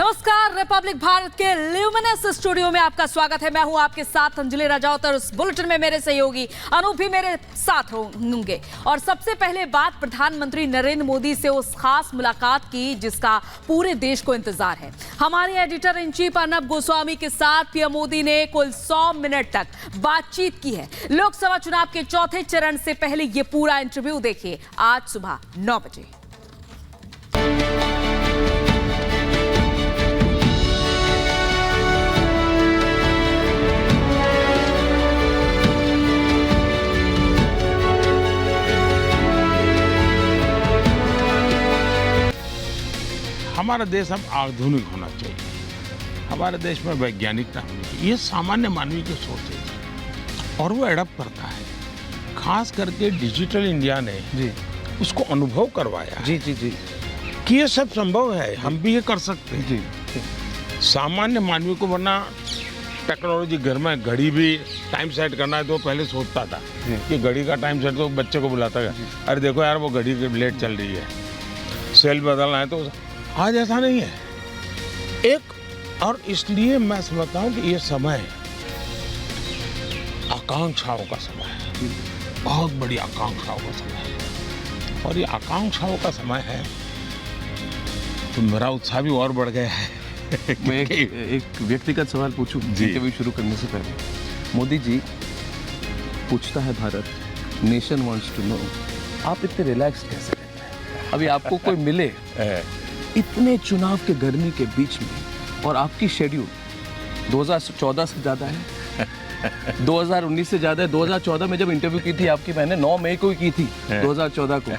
नमस्कार, रिपब्लिक भारत के luminous studio में आपका स्वागत है। मैं हूं आपके साथ अंजलि राजावत और इस बुलेटिन में मेरे सहयोगी अनूप भी मेरे साथ होंगे। और सबसे पहले बात प्रधानमंत्री नरेंद्र मोदी से उस खास मुलाकात की जिसका पूरे देश को इंतजार है। हमारे editor in chief Arnab Goswami के साथ पीएम मोदी ने कुल 100 मिनट तक बातचीत की है। लोकसभा चुनाव के चौथे चरण से पहले ये पूरा इंटरव्यू देखिए आज सुबह 9 बजे। हमारा देश अब आधुनिक होना चाहिए। हमारे देश में वैज्ञानिकता होनी चाहिए। ये सामान्य मानवीय की सोच है और वो एडप्ट करता है। खास करके डिजिटल इंडिया ने उसको अनुभव करवाया जी कि ये सब संभव है, हम भी ये कर सकते हैं। सामान्य मानवीय को, वरना टेक्नोलॉजी घर में घड़ी भी टाइम सेट करना है तो पहले सोचता था कि घड़ी का टाइम सेट, तो बच्चे को बुलाता था, अरे देखो यार वो घड़ी लेट चल रही है, सेल बदलना है। तो आज ऐसा नहीं है और इसलिए मैं समझता हूँ कि ये समय आकांक्षाओं का समय है, बहुत बड़ी आकांक्षाओं का समय है। और ये आकांक्षाओं का समय है तो मेरा उत्साह भी और बढ़ गया है। मैं एक व्यक्तिगत सवाल पूछूं इंटरव्यू शुरू करने से पहले। मोदी जी, पूछता है Bharat, nation wants to know, आप इतने रिलैक्स कैसे रहते हैं? अभी आपको कोई मिले इतने चुनाव के गर्मी के बीच में और आपकी शेड्यूल 2014 से ज़्यादा है, 2019 से ज़्यादा है। 2014 में जब इंटरव्यू की थी आपकी, मैंने 9 मई को ही की थी 2014 को,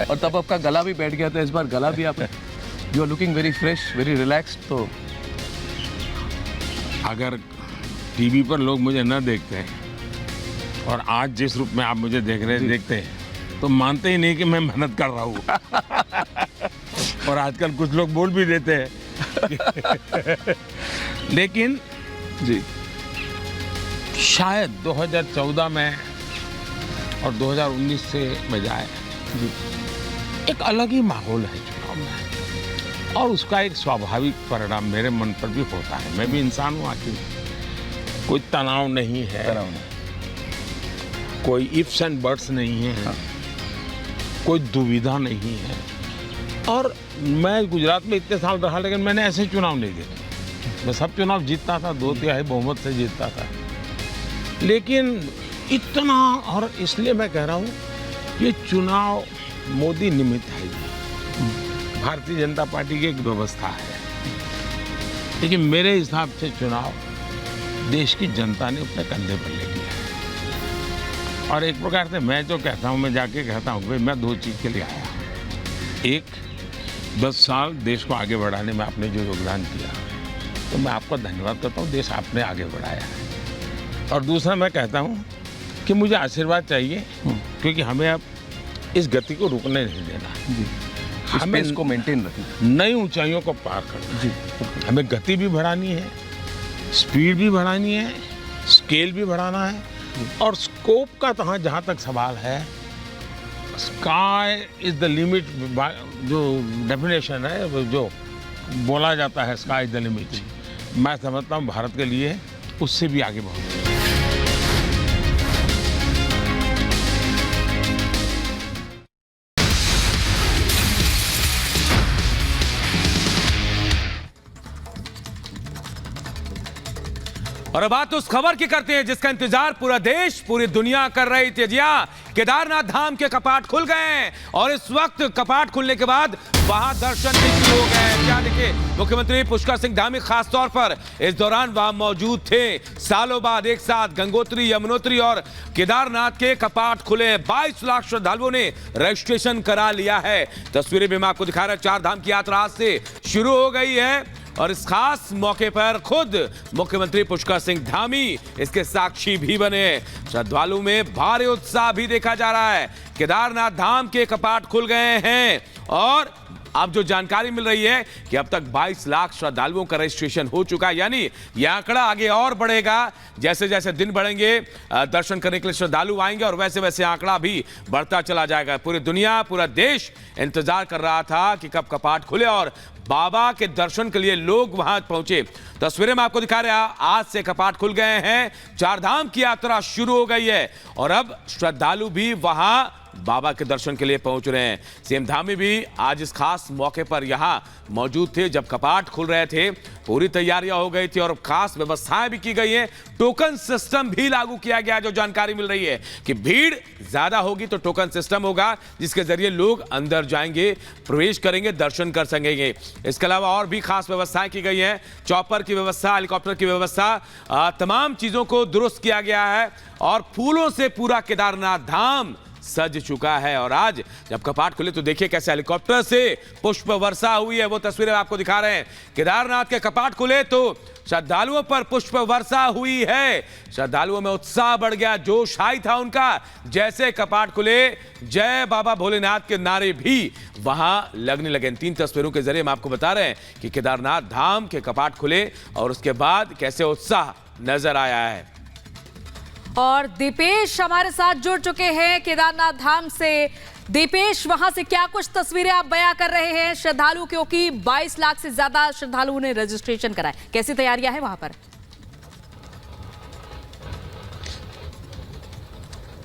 और तब आपका गला भी बैठ गया था। इस बार गला भी आप, you are looking very fresh, very relaxed. तो अगर टीवी पर लोग मुझे न देखते हैं और आज जिस रूप में आप मुझे देखते हैं तो मानते ही नहीं कि मैं मेहनत कर रहा हूँ। और आजकल कुछ लोग बोल भी देते हैं। लेकिन शायद 2014 में और 2019 से बजाय एक अलग ही माहौल है चुनाव में, और उसका एक स्वाभाविक परिणाम मेरे मन पर भी होता है। मैं भी इंसान हूँ, आखिर कोई तनाव नहीं है, कोई इफ्स एंड बट्स नहीं है, कोई दुविधा नहीं है। और मैं गुजरात में इतने साल रहा, लेकिन मैंने ऐसे चुनाव नहीं देखे। मैं सब चुनाव जीतता था, 2/3 बहुमत से जीतता था, लेकिन इतना, और इसलिए मैं कह रहा हूँ ये चुनाव मोदी निमित्त है। भारतीय जनता पार्टी की एक व्यवस्था है, लेकिन मेरे हिसाब से चुनाव देश की जनता ने अपने कंधे पर ले लिया है। और एक प्रकार से मैं जो कहता हूँ, मैं जाके कहता हूँ भाई मैं 2 चीज़ के लिए आया हूँ। एक, 10 साल देश को आगे बढ़ाने में आपने जो योगदान किया तो मैं आपका धन्यवाद करता हूँ, देश आपने आगे बढ़ाया है। और दूसरा मैं कहता हूँ कि मुझे आशीर्वाद चाहिए, क्योंकि हमें अब इस गति को रुकने नहीं देना, हमें इसको मेंटेन रखना, नई ऊंचाइयों को पार करना। हमें गति भी बढ़ानी है, स्पीड भी बढ़ानी है, स्केल भी बढ़ाना है, और स्कोप का तो जहाँ तक सवाल है, स्काई इज द लिमिट, जो डेफिनेशन है, जो बोला जाता है स्काई इज द लिमिट, मैं समझता हूँ भारत के लिए उससे भी आगे बढ़ना। और अब बात उस खबर की करते हैं जिसका इंतजार पूरा देश, पूरी दुनिया कर रही थी। जी हां, केदारनाथ धाम के कपाट खुल गए हैं और इस वक्त कपाट खुलने के बाद वहां दर्शन भी शुरू हो गए हैं। क्या देखिए, मुख्यमंत्री पुष्कर सिंह धामी खास तौर पर इस दौरान वहां मौजूद थे। सालों बाद एक साथ गंगोत्री, यमुनोत्री और केदारनाथ के कपाट खुले हैं। 22 लाख श्रद्धालुओं ने रजिस्ट्रेशन करा लिया है। तस्वीरें भी मैं आपको दिखा रहा हूं। 4 धाम की यात्रा आज से शुरू हो गई है और इस खास मौके पर खुद मुख्यमंत्री पुष्कर सिंह धामी इसके साक्षी भी बने। श्रद्धालुओं में भारी उत्साह भी देखा जा रहा है। केदारनाथ धाम के कपाट खुल गए हैं और अब जो जानकारी मिल रही है कि अब तक 22 लाख श्रद्धालुओं का रजिस्ट्रेशन हो चुका है, यानी यह आंकड़ा आगे और बढ़ेगा। जैसे जैसे दिन बढ़ेंगे दर्शन करने के लिए श्रद्धालु आएंगे और वैसे वैसे आंकड़ा भी बढ़ता चला जाएगा। पूरी दुनिया, पूरा देश इंतजार कर रहा था कि कब कपाट खुले और बाबा के दर्शन के लिए लोग वहां पहुंचे। तस्वीरें में आपको दिखा रहे हैं, आज से कपाट खुल गए हैं, चार धाम की यात्रा शुरू हो गई है और अब श्रद्धालु भी वहां बाबा के दर्शन के लिए पहुंच रहे हैं। सीएम धामी भी आज इस खास मौके पर यहां मौजूद थे जब कपाट खुल रहे थे। पूरी तैयारियां हो गई थी और खास व्यवस्थाएं भी की गई हैं। टोकन सिस्टम भी लागू किया गया, जो जानकारी मिल रही है कि भीड़ ज्यादा होगी तो टोकन सिस्टम होगा जिसके जरिए लोग अंदर जाएंगे, प्रवेश करेंगे, दर्शन कर सकेंगे। इसके अलावा और भी खास व्यवस्थाएं की गई हैं। चॉपर की व्यवस्था, हेलीकॉप्टर की व्यवस्था, तमाम चीजों को दुरुस्त किया गया है और फूलों से पूरा केदारनाथ धाम सज चुका है। और आज जब कपाट खुले तो देखिए कैसे हेलीकॉप्टर से पुष्प वर्षा हुई है, वो तस्वीरें आपको दिखा रहे हैं। केदारनाथ के कपाट खुले तो श्रद्धालुओं पर पुष्प वर्षा हुई है। श्रद्धालुओं में उत्साह बढ़ गया, जोश हाई था उनका। जैसे कपाट खुले, जय बाबा भोलेनाथ के नारे भी वहां लगने लगे। 3 तस्वीरों के जरिए हम आपको बता रहे हैं कि केदारनाथ धाम के कपाट खुले और उसके बाद कैसे उत्साह नजर आया है। और दीपेश हमारे साथ जुड़ चुके हैं केदारनाथ धाम से। दीपेश, वहां से क्या कुछ तस्वीरें आप बयां कर रहे हैं श्रद्धालु, क्योंकि 22 लाख से ज्यादा श्रद्धालुओं ने रजिस्ट्रेशन कराया, कैसी तैयारियां हैं वहां पर?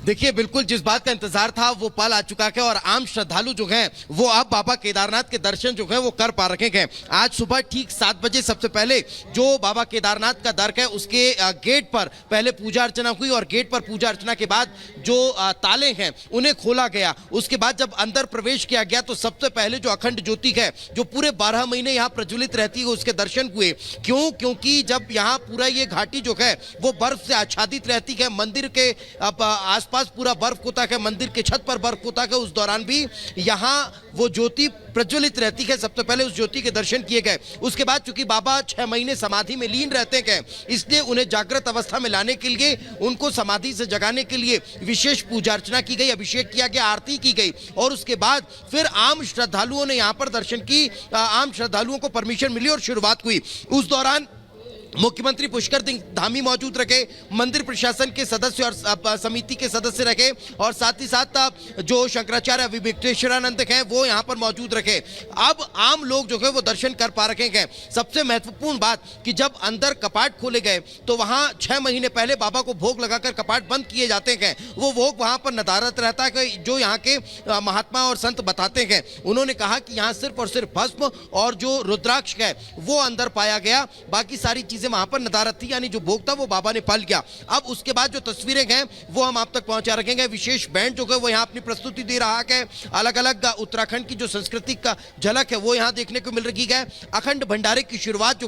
देखिए, बिल्कुल जिस बात का इंतजार था वो पल आ चुका है और आम श्रद्धालु जो हैं वो अब बाबा केदारनाथ के दर्शन जो हैं वो कर पा रहे हैं। आज सुबह ठीक 7 बजे सबसे पहले जो बाबा केदारनाथ का दर है उसके गेट पर पहले पूजा अर्चना हुई और गेट पर पूजा अर्चना के बाद जो ताले हैं उन्हें खोला गया। उसके बाद जब अंदर प्रवेश किया गया तो सबसे पहले जो अखंड ज्योति है जो पूरे 12 महीने यहाँ प्रज्वलित रहती है उसके दर्शन हुए। क्योंकि जब यहाँ पूरा ये घाटी जो है वो बर्फ से आच्छादित रहती है, मंदिर के आसपास पूरा बर्फ होता है, मंदिर के छत पर बर्फ होता है, उस दौरान भी यहाँ वो ज्योति प्रज्वलित रहती है। सबसे पहले उस ज्योति के दर्शन किए गए। उसके बाद चूंकि बाबा 6 महीने समाधि में लीन रहते हैं इसलिए उन्हें जागृत अवस्था में लाने के लिए, उनको समाधि से जगाने के लिए विशेष पूजा अर्चना की गई, अभिषेक किया गया, आरती की गई और उसके बाद फिर आम श्रद्धालुओं ने यहाँ पर दर्शन की। आम श्रद्धालुओं को परमिशन मिली और शुरुआत हुई। उस दौरान मुख्यमंत्री पुष्कर सिंह धामी मौजूद रखे, मंदिर प्रशासन के सदस्य और समिति के सदस्य रखे और साथ ही साथ जो शंकराचार्य विवेकटेश्वरानंद हैं वो यहाँ पर मौजूद रखे। अब आम लोग जो है वो दर्शन कर पा रहे हैं। सबसे महत्वपूर्ण बात कि जब अंदर कपाट खोले गए तो वहाँ 6 महीने पहले बाबा को भोग लगाकर कपाट बंद किए जाते हैं। वो भोग वहाँ पर नदारत रहता है जो यहाँ के महात्मा और संत बताते हैं। उन्होंने कहा कि यहाँ सिर्फ और सिर्फ भस्म और जो रुद्राक्ष है वो अंदर पाया गया, बाकी सारी चीजें वहां पर नदारत थी, यानी जो भोग था वो बाबा ने पाल गया। अब उसके बाद जो तस्वीरें हैं वो हम आप तक पहुंचा रखेंगे। विशेष बैंड जो है वो यहाँ अपनी प्रस्तुति दे रहा है। अलग अलग उत्तराखंड की जो संस्कृति का झलक है वो यहाँ देखने को मिल रही है। अखंड भंडारे की शुरुआत जो